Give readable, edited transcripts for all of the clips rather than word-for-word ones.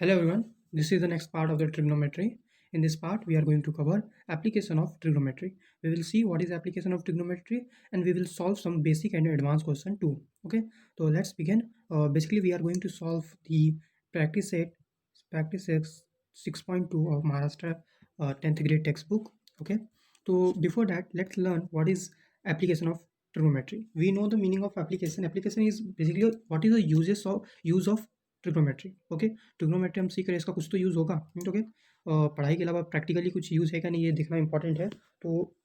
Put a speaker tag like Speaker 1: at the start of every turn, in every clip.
Speaker 1: Hello everyone, this is the next part of the trigonometry. In this part, we are going to cover application of trigonometry. We will see what is application of trigonometry and we will solve some basic and advanced question too. Okay, so let's begin. Basically, we are going to solve the practice set, practice 6.2 of Maharashtra 10th grade textbook. Okay, so before that, let's learn what is application of trigonometry. We know the meaning of application. Application is basically what is the use of trigonometry. Okay, trigonometry हम सीख रहे हैं, इसका कुछ तो use होगा। Okay, पढ़ाई के अलावा प्रैक्टिकली कुछ यूज़ है क्या नहीं, ये देखना इंपॉर्टेंट है। तो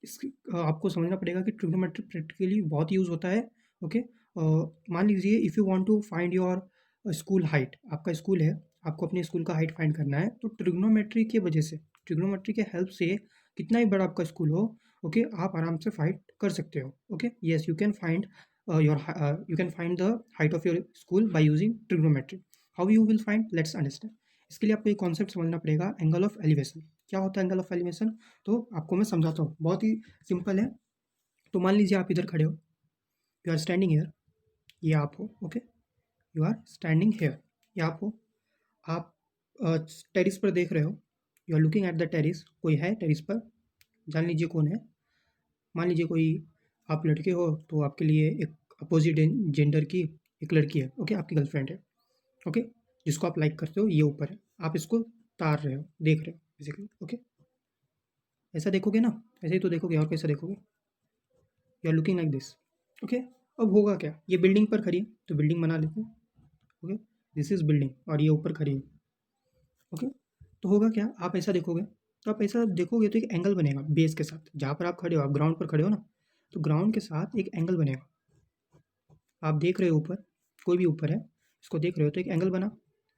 Speaker 1: इस आपको समझना पड़ेगा कि ट्रिग्नोमेट्री प्रैक्टिकली बहुत यूज़ होता है। ओके, मान लीजिए if you want to find your school height, आपका स्कूल है, आपको अपने स्कूल का हाइट फाइंड करना है, तो ट्रिग्नोमेट्री की वजह से, ट्रिग्नोमेट्री के हेल्प से कितना ही बड़ा आपका स्कूल हो, ओके, आप आराम से फाइंड कर सकते हो। Okay, yes, you can find you can find the height of your school by using trigonometry. How you will find, let's understand. इसके लिए आपको एक कॉन्सेप्ट समझना पड़ेगा, एंगल ऑफ एलिवेशन। क्या होता है एंगल ऑफ एलिवेशन? तो आपको मैं समझाता हूँ, बहुत ही सिंपल है। तो मान लीजिए आप इधर खड़े हो, यू आर स्टैंडिंग हेयर, ये आप हो। Okay, you are standing here, ये आप हो। आप टेरिस पर देख रहे हो, you are looking at the terrace. कोई है टेरिस पर, जान लीजिए कौन है। मान लीजिए कोई, आप लड़के हो तो आपके लिए एक अपोजिट जेंडर की एक लड़की है। ओके, आपकी गर्लफ्रेंड है। ओके, जिसको आप लाइक करते हो, ये ऊपर है, आप इसको तार रहे हो, देख रहे हो बेसिकली। ओके, ऐसा देखोगे ना, ऐसे ही तो देखोगे, और कैसे देखोगे? You are looking like this. Okay, अब होगा क्या, ये बिल्डिंग पर खड़ी है तो बिल्डिंग बना लेते हैं। ओके, दिस इज बिल्डिंग और ये ऊपर खड़ी है। ओके, तो होगा क्या, आप ऐसा देखोगे, तो आप ऐसा देखोगे तो एक एंगल बनेगा बेस के साथ। जहाँ पर आप खड़े हो, आप ग्राउंड पर खड़े हो ना, तो ग्राउंड के साथ एक एंगल बनेगा। आप देख रहे हो ऊपर, कोई भी ऊपर है, इसको देख रहे हो तो एक एंगल बना,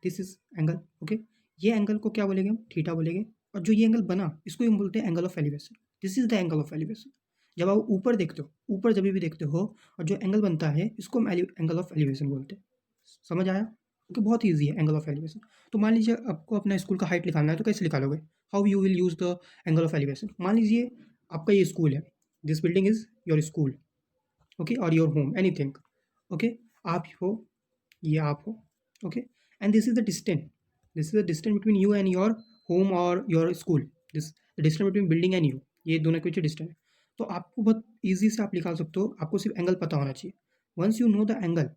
Speaker 1: दिस इज एंगल। ओके, ये एंगल को क्या बोलेंगे हम? थीटा बोलेंगे। और जो ये एंगल बना, इसको हम बोलते हैं angle of elevation. This is the angle of elevation. जब आप ऊपर देखते हो, ऊपर जब भी देखते हो और जो एंगल बनता है, इसको हम एंगल ऑफ एलिवेशन बोलते हैं। समझ आया? ओके, बहुत ईजी है एंगल ऑफ एलिवेशन। तो मान लीजिए आपको अपना स्कूल का हाइट निकालना है, तो कैसे निकालोगे? How you will use the angle of elevation? मान लीजिए आपका ये स्कूल है, this building is your school. Okay, और योर होम, एनीथिंग। ओके, आप हो, ये आप हो। Okay, and this is the distance, this is the distance between you and your home और your school. This the distance between building and you, ये दोनों के बीच डिस्टेंस है। तो आपको बहुत ईजी से आप निकाल सकते हो, आपको सिर्फ एंगल पता होना चाहिए। Once you know the angle,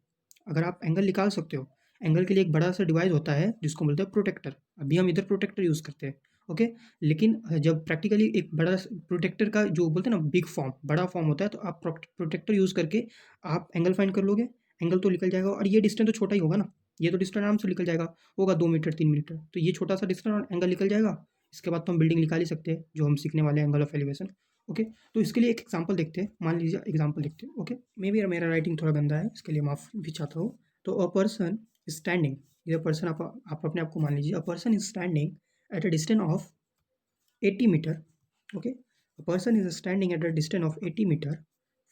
Speaker 1: अगर आप एंगल निकाल सकते हो, एंगल के लिए एक बड़ा सा डिवाइस होता है जिसको बोलते हैं प्रोटेक्टर। अभी हम इधर प्रोटेक्टर यूज़ करते हैं। ओके, लेकिन जब प्रैक्टिकली एक बड़ा प्रोटेक्टर का जो बोलते हैं ना, बिग फॉर्म, बड़ा फॉर्म होता है, तो आप प्रोटेक्टर यूज़ करके आप एंगल फाइंड कर लोगे। एंगल तो निकल जाएगा, और ये डिस्टेंस तो छोटा ही होगा ना, ये तो डिस्टेंस आराम से निकल जाएगा, होगा 2 मीटर 3 मीटर, तो ये छोटा सा डिस्टेंस और एंगल निकल जाएगा। इसके बाद तो हम बिल्डिंग निकाल ही सकते हैं, जो हम सीखने वाले हैं, एंगल ऑफ एलिवेशन। ओके, तो इसके लिए एक एग्जांपल देखते हैं। मान लीजिए एग्जांपल देखते हैं। ओके, मे बी मेरा राइटिंग थोड़ा गंदा है, इसके लिए माफ़ भी चाहता हूँ। तो अ पर्सन स्टैंडिंग, ये पर्सन आप अपने आप को मान लीजिए, a person is standing at a distance of 80 metre. Okay, a person is standing at a distance of 80 metre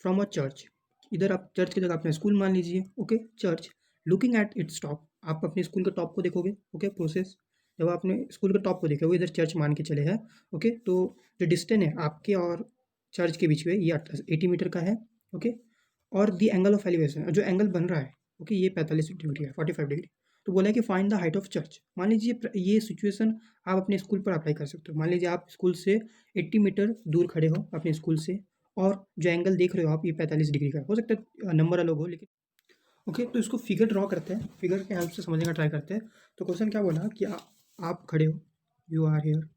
Speaker 1: from a church. इधर आप चर्च की जगह अपना स्कूल मान लीजिए। Okay, church, looking at its top, आप अपने स्कूल के टॉप को देखोगे। ओके, प्रोसेस, जब आप अपने स्कूल के टॉप को देखोगे, इधर चर्च मान के चले हैं। ओके, तो जो डिस्टेंस है आपके और चर्च के बीच में, ये 80 मीटर का है। ओके, और द एंगल ऑफ एलिवेशन, जो एंगल बन रहा है, ओके, ये 45 डिग्री है, 45 डिग्री। तो बोला है कि find the height of church. मान लीजिए ये सिचुएशन आप अपने स्कूल पर अप्लाई कर सकते हो। मान लीजिए आप स्कूल से 80 मीटर दूर खड़े हो अपने स्कूल से, और जो एंगल देख रहे हो आप, ये 45 डिग्री का है। हो सकता है नंबर अलग हो, लेकिन ओके, तो इसको फिगर ड्रॉ करते हैं, फिगर के हेल्प से समझने का ट्राई करते हैं। तो क्वेश्चन क्या बोला कि आप खड़े हो, यू आर हेयर,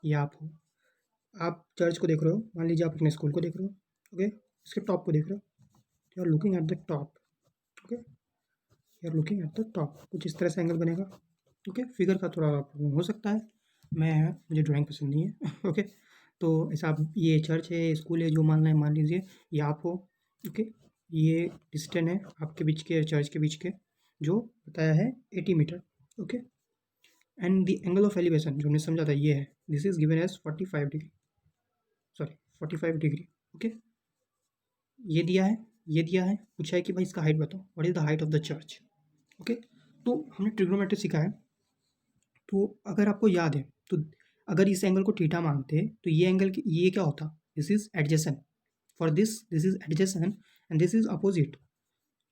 Speaker 1: ये आप हो, आप चर्च को देख रहे हो, मान लीजिए आप अपने स्कूल को देख रहे हो। ओके, इसके टॉप को देख रहे हो, you are looking at the top. Okay, you are looking at the top, कुछ इस तरह से एंगल बनेगा। ओके, फिगर का थोड़ा प्रॉब्लम हो सकता है, मुझे ड्राइंग पसंद नहीं है। ओके, तो ऐसा आप, ये चर्च है, स्कूल है, जो मानना है मान लीजिए, ये आप हो। ओके, ये डिस्टेंस है आपके बीच के, चर्च के बीच के, जो बताया है 80 metre. Okay, and the angle of elevation जो हमने समझा था, ये है, this is given as 45 degree, sorry 45 degree. Okay, ये दिया है, ये दिया है, पूछा है कि भाई इसका हाइट बताओ, what is the height of the church. Okay, तो हमने ट्रिग्नोमेट्री सीखा है। तो अगर आपको याद है, तो अगर इस एंगल को थीटा मानते, तो ये एंगल, ये क्या होता? This is adjacent, for this is adjacent and this is opposite.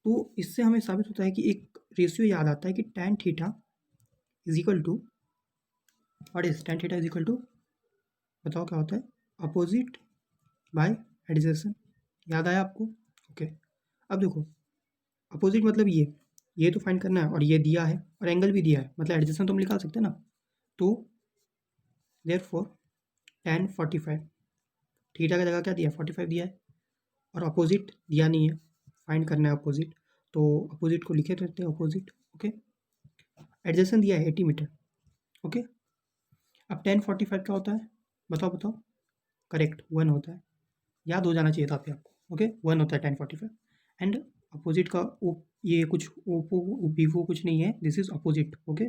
Speaker 1: तो इससे हमें साबित होता है कि एक रेशियो याद आता है कि tan theta is equal to what is tan theta is equal to, बताओ क्या होता है, अपोजिट बाय एडजेसेंट। याद आया आपको? ओके अब देखो, अपोजिट मतलब ये तो फाइंड करना है, और ये दिया है और एंगल भी दिया है, मतलब एडजेसेंट तो हम निकाल सकते हैं ना। तो देयरफॉर tan 45, थीटा का जगह क्या दिया है, 45 दिया है, और अपोजिट दिया नहीं है, फाइंड करना है अपोजिट, तो अपोजिट को लिखे रहते हैं अपोजिट। ओके एडजेसेंट दिया है 80 मीटर। ओके अब tan 45 क्या होता है, बताओ बताओ, करेक्ट 1 होता है, याद हो जाना चाहिए था आपको। ओके 1 होता है tan 45, एंड अपोजिट का ये कुछ ओपो वीवो कुछ नहीं है, दिस इज अपोजिट। ओके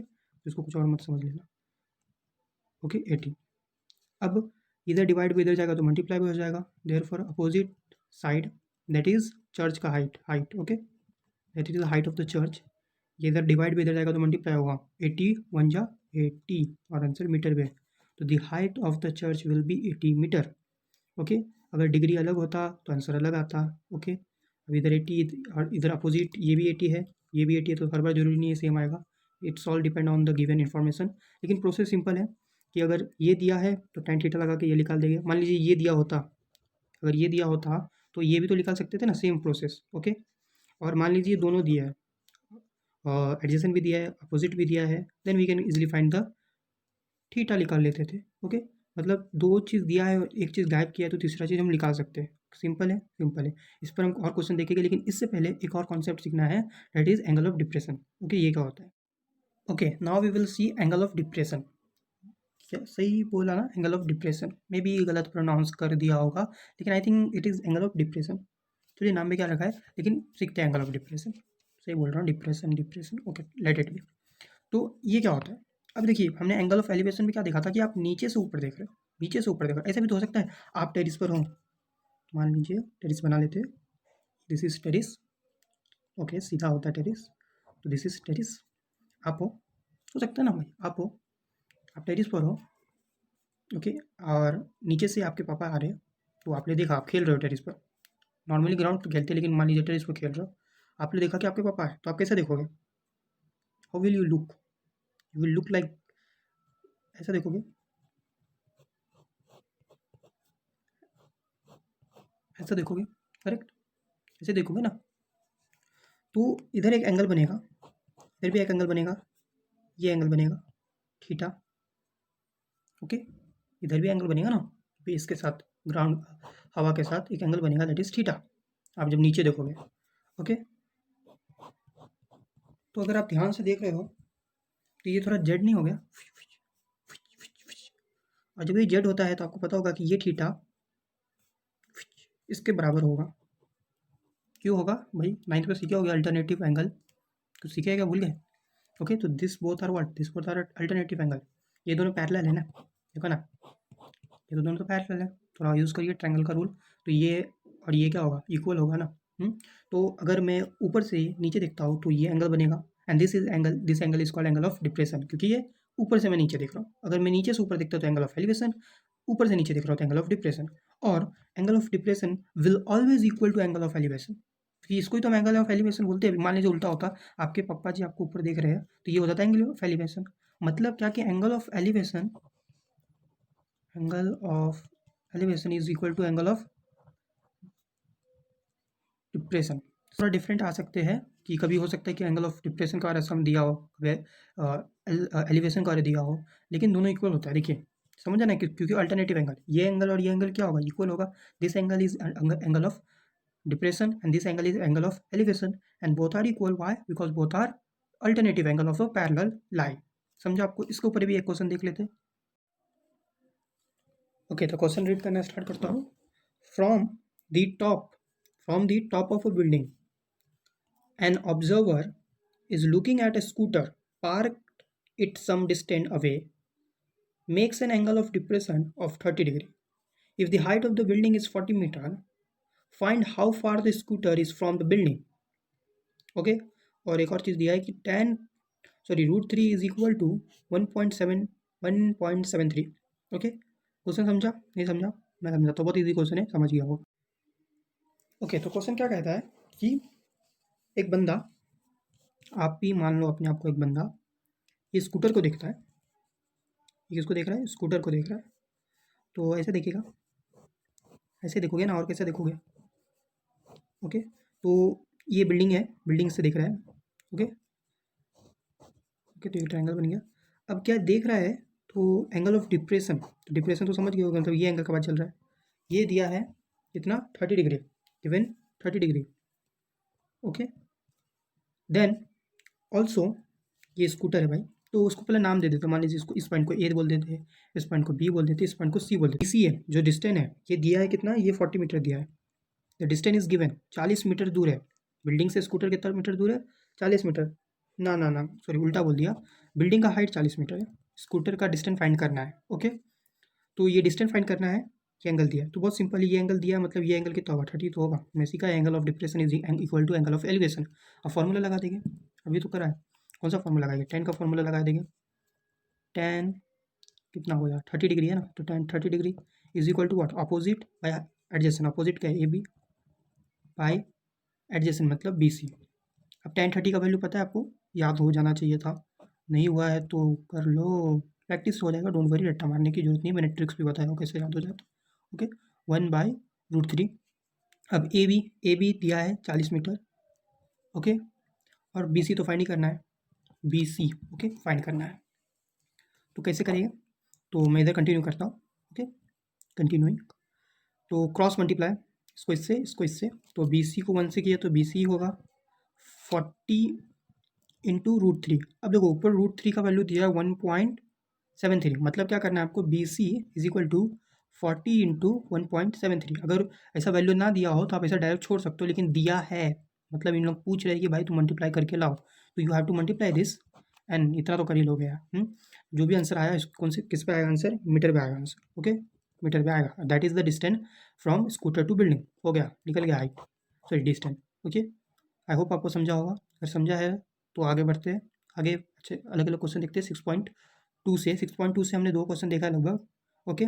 Speaker 1: इसको कुछ और मत समझ लेना। ओके 80, अब इधर डिवाइड भी इधर जाएगा तो मल्टीप्लाई भी हो जाएगा, therefore opposite side that is church का height. Okay that is the height of the church, ये इधर डिवाइड भी इधर जाएगा तो मल्टीप्लाई होगा, 80 1 जा 80, और आंसर मीटर में, तो the height of the church will be 80 metre. Okay अगर डिग्री अलग होता तो आंसर अलग आता। ओके अब इधर 80 और इधर अपोजिट ये भी 80 है, ये भी 80 है, तो हर बार जरूरी नहीं है सेम आएगा, it's all depend on the given information. लेकिन प्रोसेस सिंपल है कि अगर ये दिया है तो tan थीटा लगा के ये निकाल देंगे। मान लीजिए ये दिया होता, अगर ये दिया होता तो ये भी तो निकाल सकते थे ना, सेम प्रोसेस। ओके और मान लीजिए दोनों दिया है, एडजेसेंट भी दिया है अपोजिट भी दिया है, then we can easily find the theta निकाल लेते थे। ओके मतलब दो चीज़ दिया है और एक चीज़ गायब किया है, तो तीसरा चीज़ हम निकाल सकते हैं। सिंपल है सिंपल है। इस पर हम और क्वेश्चन देखेंगे, लेकिन इससे पहले एक और कॉन्सेप्ट सीखना है, that is angle of depression. Okay ये क्या होता है? Okay now we will see angle of depression. क्या सही बोला ना, angle of depression, may be गलत प्रोनाउंस कर दिया होगा, लेकिन I think it is angle of depression. चलिए नाम में क्या रखा है, लेकिन सीखते हैं एंगल ऑफ डिप्रेशन। सही बोल रहा हूँ, depression depression. Okay let it be. तो ये क्या होता है, अब देखिए हमने एंगल ऑफ एलिवेशन में क्या देखा था कि आप नीचे से ऊपर देख रहे हो, नीचे से ऊपर देख रहे हो। ऐसा भी तो हो सकता है आप टेरिस पर हो, मान लीजिए टेरिस बना लेते हैं, दिस इज टेरिस। ओके सीधा होता है टेरिस, तो दिस इज टेरिस। आप हो सकता है ना भाई, आप हो, आप टेरिस पर हो। ओके और नीचे से आपके पापा आ रहे हैं, तो आपने देखा आप खेल रहे हो टेरिस पर, नॉर्मली ग्राउंड पर खेलते हैं, लेकिन मान लीजिए टेरिस पर खेल रहे हो, आपने देखा कि आपके पापा है, तो आप कैसे देखोगे, how will you look, you will look like, ऐसा देखोगे, ऐसा देखोगे, करेक्ट, ऐसे देखोगे ना। तो इधर एक एंगल बनेगा, इधर भी एक एंगल बनेगा, ये एंगल बनेगा थीटा। ओके इधर भी एंगल बनेगा ना, भी इसके साथ ग्राउंड हवा के साथ एक एंगल बनेगा, दैट इज थीटा, आप जब नीचे देखोगे। ओके तो अगर आप ध्यान से देख रहे हो तो ये थोड़ा जेड नहीं हो गया, और जब ये जेड होता है तो आपको पता होगा कि ये थीटा इसके बराबर होगा। क्यों होगा भाई, नाइन्थ में सीखे होगा अल्टरनेटिव एंगल, कुछ सीखे क्या भूल गए? ओके तो this both are what, this both are alternative angle, ये दोनों पैरेलल है ना, देखो ना, ये तो दोनों तो पैरेलल है, थोड़ा यूज़ करिए ट्रायंगल का रूल, तो ये और ये क्या होगा, इक्वल होगा ना। तो अगर मैं ऊपर से नीचे देखता हूँ तो ये एंगल बनेगा, and this angle is called angle of depression, क्योंकि ये ऊपर से मैं नीचे देख रहा हूँ। अगर मैं नीचे से ऊपर देखता हूँ तो एंगल ऑफ एलिवेशन, ऊपर से नीचे देख रहा हूँ तो एंगल ऑफ डिप्रेशन, और angle of depression will always equal to angle of elevation, क्योंकि इसको ही तो हम एंगल ऑफ एलिवेशन बोलते हैं। मान लीजिए उल्टा होता, आपके पापा जी आपको ऊपर देख रहे हैं, तो ये हो जाता है एंगल ऑफ एलिवेशन। मतलब क्या कि angle of elevation, angle of elevation is equal to angle of depression. थोड़ा डिफरेंट आ सकते हैं कि कभी हो सकता है कि एंगल ऑफ डिप्रेशन का रसम दिया हो, एलिवेशन का दिया हो, लेकिन दोनों इक्वल होता है। देखिए समझा ना, क्योंकि अल्टरनेटिव एंगल, ये एंगल और ये एंगल क्या होगा, इक्वल होगा। This angle is angle of depression and this angle is angle of elevation, and both are equal, why, because both are alternative angle of a parallel line. समझा आपको? इसके ऊपर भी एक क्वेश्चन देख लेते हैं। ओके तो क्वेश्चन रीड करना स्टार्ट करता हूँ। From the top, from the top of a building an observer is looking at a scooter parked it some distance away, makes an angle of depression of 30 degree. If the height of the building is 40 meter, find how far the scooter is from the building. Okay और एक और चीज़ दिया है कि √3 is equal to 1.73। Okay question समझा नहीं समझा? मैं समझा तो बहुत इजी क्वेश्चन है, समझ गया हो। ओके तो क्वेश्चन क्या कहता है कि एक बंदा, आप भी मान लो अपने आप को एक बंदा, ये स्कूटर को देखता है, ये किसको देख रहा है, स्कूटर को देख रहा है। तो ऐसे देखिएगा, ऐसे देखोगे ना, और कैसे देखोगे, ओके। तो ये बिल्डिंग है, बिल्डिंग से देख रहा है, ओके ओके। तो ये ट्रायंगल बन गया। अब क्या देख रहा है, तो एंगल ऑफ डिप्रेशन, तो डिप्रेशन तो समझ गए होगा, मतलब ये एंगल का बात चल रहा है। ये दिया है कितना, 30 degree, given 30 degree, okay. Then also ये स्कूटर है भाई, तो उसको पहले नाम दे देते हैं। मान लीजिए इसको, इस पॉइंट को ए बोल देते हैं, इस पॉइंट को बी बोल देते हैं, इस पॉइंट को सी बोल देते हैं। इसी है जो डिस्टेंस है, ये दिया है कितना, ये 40 मीटर दिया है। The distance is given, 40 metre दूर है। बिल्डिंग से स्कूटर कितना मीटर दूर है, 40 मीटर। ना ना ना, सॉरी उल्टा बोल दिया। बिल्डिंग का हाइट 40 मीटर है, स्कूटर का डिस्टेंस फाइंड करना है, ओके। तो ये डिस्टेंस फाइंड करना है, ये एंगल दिया है, तो बहुत सिंपल, ये एंगल दिया है, मतलब ये एंगल कितना होगा, 30 तो होगा। मेसी का angle of depression is equal to angle of elevation. अब फॉर्मूला लगा देंगे, अभी तो करा है। कौन सा फॉर्मूला लगाएंगे, टेन का फॉर्मूला लगा देंगे। टेन कितना हो गया, 30 डिग्री है ना, तो tan 30 degree is equal to what, opposite by adjacent. Opposite क्या है, ए बी, बाय एडजेसेंट मतलब बी सी। अब टेन 30 का वैल्यू पता है आपको, याद हो जाना चाहिए था। नहीं हुआ है तो कर लो, प्रैक्टिस हो जाएगा, डोंट वरी, रट्टा मारने की जरूरत नहीं, मैंने ट्रिक्स भी बताया हो कैसे याद हो जाता, ओके। 1/√3। अब ए बी दिया है 40 मीटर, ओके। और बी सी तो फाइंड ही करना है, बी सी, ओके, फाइंड करना है। तो कैसे करेंगे, तो मैं इधर कंटिन्यू करता हूँ, ओके, कंटिन्यूइंग। तो क्रॉस मल्टीप्लाई, इसको इससे, तो बी सी को 1 से किया तो बी सी होगा 40 इंटू √3। अब देखो ऊपर √3 का वैल्यू दिया है 1.73, मतलब क्या करना है आपको, B C is equal to 40 into 1.73। अगर ऐसा वैल्यू ना दिया हो तो आप ऐसा डायरेक्ट छोड़ सकते हो, लेकिन दिया है, मतलब इन लोग पूछ रहे हैं कि भाई तुम मल्टीप्लाई करके लाओ, तो you have to multiply this, and इतना तो कर ही लोगे यार। जो भी आंसर आया, कौन से किस पे आएगा आंसर, मीटर पे आएगा आंसर, ओके, मीटर पे आएगा। That is the distance from scooter to building, हो गया, निकल गया height, sorry distance, okay. I hope आपको समझा होगा, अगर समझा है तो आगे बढ़ते हैं। आगे अच्छे अलग अलग क्वेश्चन देखते हैं। 6.2 से हमने 2 क्वेश्चन देखा है लगभग, ओके।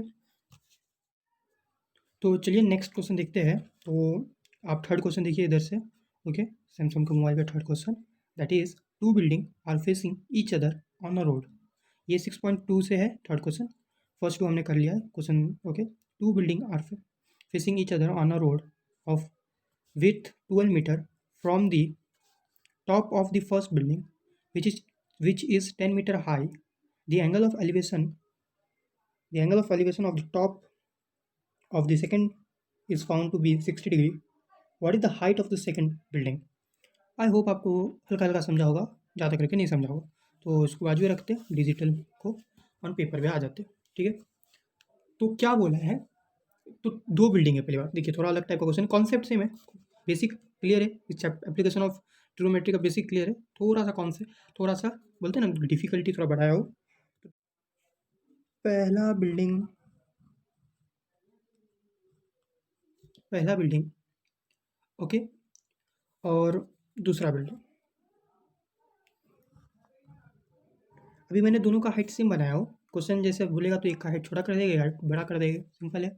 Speaker 1: तो चलिए नेक्स्ट क्वेश्चन देखते हैं। तो आप थर्ड क्वेश्चन देखिए इधर से, ओके, सैमसंग के मोबाइल का third question, that is two building are facing each other on a road. ये 6.2 से है थर्ड क्वेश्चन, फर्स्ट टू हमने कर लिया है question, okay. Two building are facing each other on a road of with 12 metre from the top of the first building, which is 10 meter high. The angle of elevation, of the top of the second is found to be 60 degree. What is the height of the second building? I hope आपको हल्का हल्का समझा होगा, ज़्यादा करके नहीं समझा होगा। तो इसको बाजू में रखते हैं, डिजिटल को ऑन पेपर पे आ जाते हैं, ठीक है। तो क्या बोला है, तो दो बिल्डिंग है, पहली बात देखिए, थोड़ा अलग टाइप का क्वेश्चन, कॉन्सेप्ट सेम है, बेसिक क्लियर है, इस एप्लीकेशन ऑफ ट्रिग्नोमेट्री का बेसिक क्लियर है, थोड़ा सा कॉन्सेप्ट, थोड़ा सा बोलते हैं ना डिफिकल्टी थोड़ा बढ़ाया हो। पहला बिल्डिंग, ओके, और दूसरा बिल्डिंग। अभी मैंने दोनों का हाइट सेम बनाया हो, क्वेश्चन जैसे बोलेगा तो एक का हाइट छोटा कर देगा, हाइट बड़ा कर देगा, सिंपल है,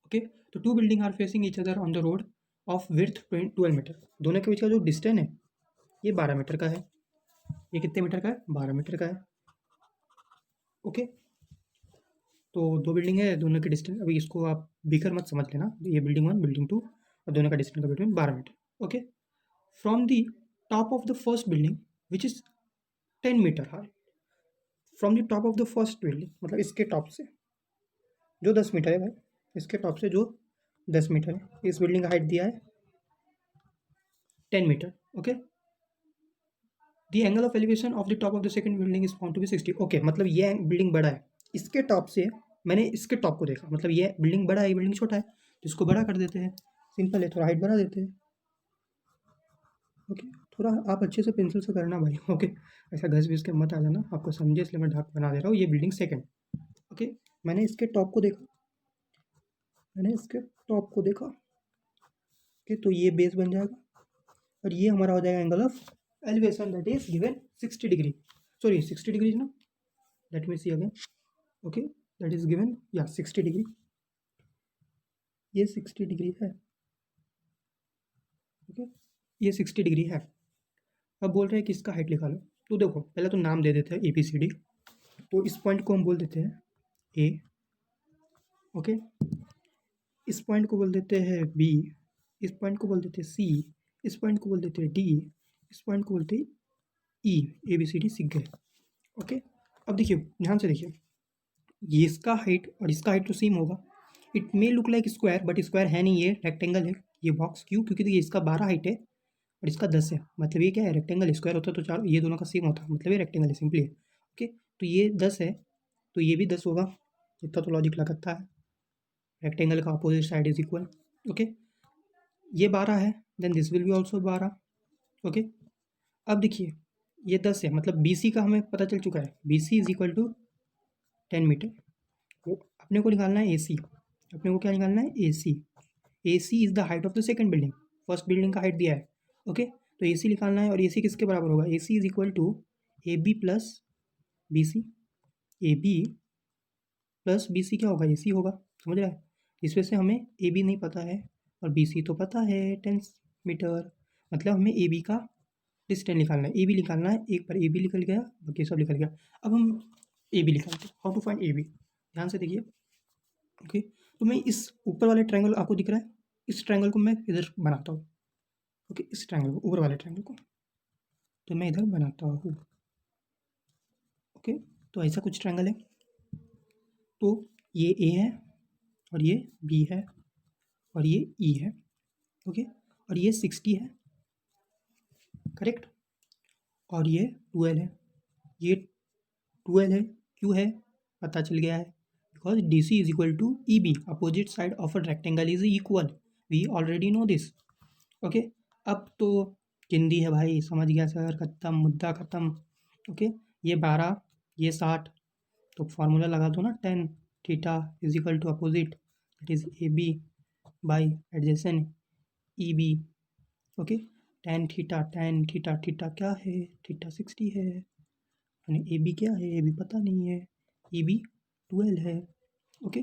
Speaker 1: ओके। तो two building are facing each other on the road of width 12 metre, दोनों के बीच का जो डिस्टेंस है ये 12 मीटर का है। ये कितने मीटर का है, 12 मीटर का है, ओके। तो दो बिल्डिंग है, दोनों के डिस्टेंस, अभी इसको आप बिखर मत समझ लेना, ये बिल्डिंग 1 बिल्डिंग 2, और दोनों का डिस्टेंस का between 12 metre, okay. From the top of the first building which is 10 metre high, from the top of the first building मतलब इसके टॉप से जो 10 मीटर है भाई, इसके टॉप से जो 10 मीटर है, इस बिल्डिंग का हाइट दिया है 10 metre, okay. The angle of elevation of the top of the second building is found to be 60, okay. मतलब ये बिल्डिंग बड़ा है, इसके टॉप से मैंने इसके टॉप को देखा, मतलब ये बिल्डिंग बड़ा है, ये बिल्डिंग छोटा है, तो इसको बड़ा कर देते हैं, सिंपल है, थोड़ा हाइट बढ़ा देते हैं, ओके। थोड़ा आप अच्छे से पेंसिल से करना भाई, ओके, ऐसा घस घिस के मत आ जाना, आपको समझे इसलिए मैं ढाक बना दे रहा हूँ। ये बिल्डिंग सेकंड, ओके, मैंने इसके टॉप को देखा, मैंने इसके टॉप को देखा, ओके। तो ये बेस बन जाएगा, और ये हमारा हो जाएगा angle of elevation, that is given 60 degree, sorry 60 degree ना, let me see again, okay, that is given या 60 डिग्री, ये 60 डिग्री है, ओके, ये 60 डिग्री है। अब बोल रहे हैं कि इसका हाइट निकालो, तो देखो पहले तो नाम दे देते हैं ABCD। तो इस पॉइंट को हम बोल देते हैं A। ओके, इस पॉइंट को बोल देते हैं B, इस पॉइंट को बोल देते हैं C, इस पॉइंट को बोल देते हैं D, इस पॉइंट को बोलते हैं E। ABCD सीख गए। ओके, अब देखिए ध्यान से देखिए, ये इसका हाइट और इसका हाइट तो सेम होगा। It may look like square but square है नहीं, ये रेक्टेंगल है। ये बॉक्स क्यों? क्योंकि देखिए इसका 12 हाइट है और इसका 10 है, मतलब ये क्या है, रेक्टेंगल। स्क्वायर होता तो चार, ये दोनों का सेम होता, मतलब ये रेक्टेंगल है सिंपली। ओके, तो ये 10 है तो ये भी 10 होगा, इतना तो लॉजिक लगता है। रेक्टेंगल का opposite side is equal. Okay, ये 12 है, then this will be also 12। Okay, अब देखिए ये 10 है, मतलब BC का हमें पता चल चुका है, BC is equal to 10 metre. तो अपने को निकालना है AC। अपने को क्या निकालना है? AC। AC is the height of the second building. First building का हाइट दिया है। ओके, तो AC निकालना है और AC किसके बराबर होगा? AC is equal to AB plus BC। AB plus BC क्या होगा? AC होगा। समझ रहा है? इस वजह से हमें AB नहीं पता है और BC तो पता है 10 मीटर, मतलब हमें AB का डिस्टेंस निकालना है। AB निकालना है, एक बार AB निकल गया, बाकी सब निकल गया। अब हम AB निकालते हैं। How to find AB? ध्यान से देखिए। ओके, तो मैं इस ऊपर वाले ट्रायंगल आपको दिख रहा है, इस ट्रायंगल को मैं इधर बनाता हूँ। ओके, इस ट्रायंगल को, ऊपर वाले ट्रायंगल को तो मैं इधर बनाता हूँ। ओके, तो ऐसा कुछ ट्रायंगल है। तो ये A है और ये B है और ये E है। ओके, और ये 60 है, करेक्ट, और ये 12 है। ये 12 है, क्यों है? पता चल गया है, because DC is equal to EB, opposite side of a rectangle is equal. We already know this. Okay, अब तो हिंदी है भाई, समझ गया सर, खत्म, मुद्दा खत्म। ओके, ये 12, ये 60, तो फार्मूला लगा दो ना, 10 theta is equal to opposite, that is AB by adjacent EB। Okay, tan theta, theta क्या है? थीटा 60 है, यानी AB क्या है? AB पता नहीं है, EB 12 है। ओके,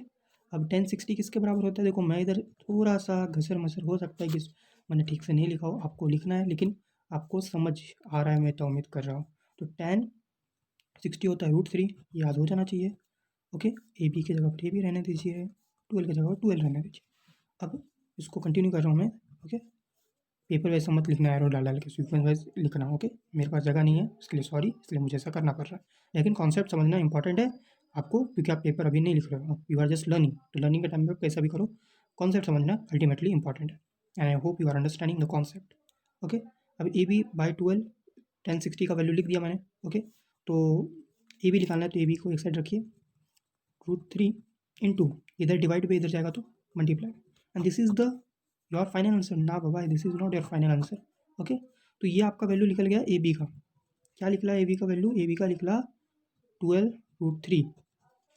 Speaker 1: अब 1060 किसके बराबर होता है? देखो मैं इधर थोड़ा सा घसर मसर हो सकता है कि मैंने ठीक से नहीं लिखा हो, आपको लिखना है, लेकिन आपको समझ आ रहा है, मैं तो उम्मीद कर रहा हूँ। तो 1060 होता है √3, याद हो जाना चाहिए। ओके, AB की जगह पर AB रहने दीजिए, 12 की जगह पर 12 रहने दीजिए। अब इसको कंटिन्यू कर रहा हूँ मैं। ओके, पेपर वैसा मत लिखना, एरो डाल डाल के सीक्वेंस वाइज लिखना। ओके, मेरे पास जगह नहीं है, इसके लिए सॉरी, इसलिए मुझे ऐसा करना पड़ रहा है, लेकिन कॉन्सेप्ट समझना इंपॉर्टेंट है आपको, क्योंकि आप पेपर अभी नहीं लिख रहे हो, यू आर जस्ट लर्निंग। तो लर्निंग के टाइम पे कैसा भी करो, कॉन्सेप्ट समझना अल्टीमेटली इंपॉर्टेंट है, and I hope you are understanding the concept. Okay, अब AB/12, 1060 का वैल्यू लिख दिया मैंने। ओके, तो AB निकालना है, तो AB को एक साइड रखिए, √3 इंटू, इधर डिवाइड पे इधर जाएगा तो multiply, and this is the your final answer. ना बाबा, this is not your final answer. Okay, तो ये आपका वैल्यू निकल गया AB का। क्या निकला AB का वैल्यू? AB का निकला 12√3।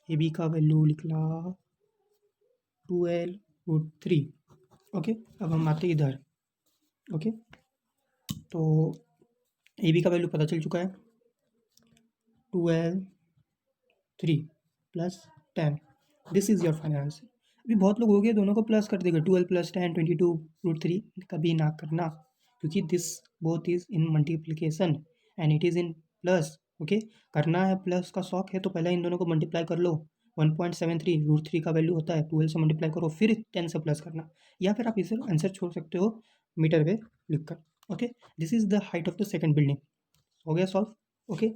Speaker 1: AB का वैल्यू निकला 12√3। ओके, अब हम आते इधर। ओके, तो AB का वैल्यू पता चल चुका है, 12 plus 10, this is your final answer. अभी बहुत लोग हो गए, दोनों को प्लस कर देगा, 12 प्लस 10 22√3। कभी ना करना, क्योंकि this both is in multiplication and it is in plus. Okay, करना है, प्लस का शौक है तो पहले इन दोनों को मल्टीप्लाई कर लो। 1.73 √3 का वैल्यू होता है, 12 से मल्टीप्लाई करो, फिर 10 से प्लस करना, या फिर आप इसे आंसर छोड़ सकते हो मीटर पे लिख कर। Okay, this is the height of the second building. हो गया सॉल्व। ओके,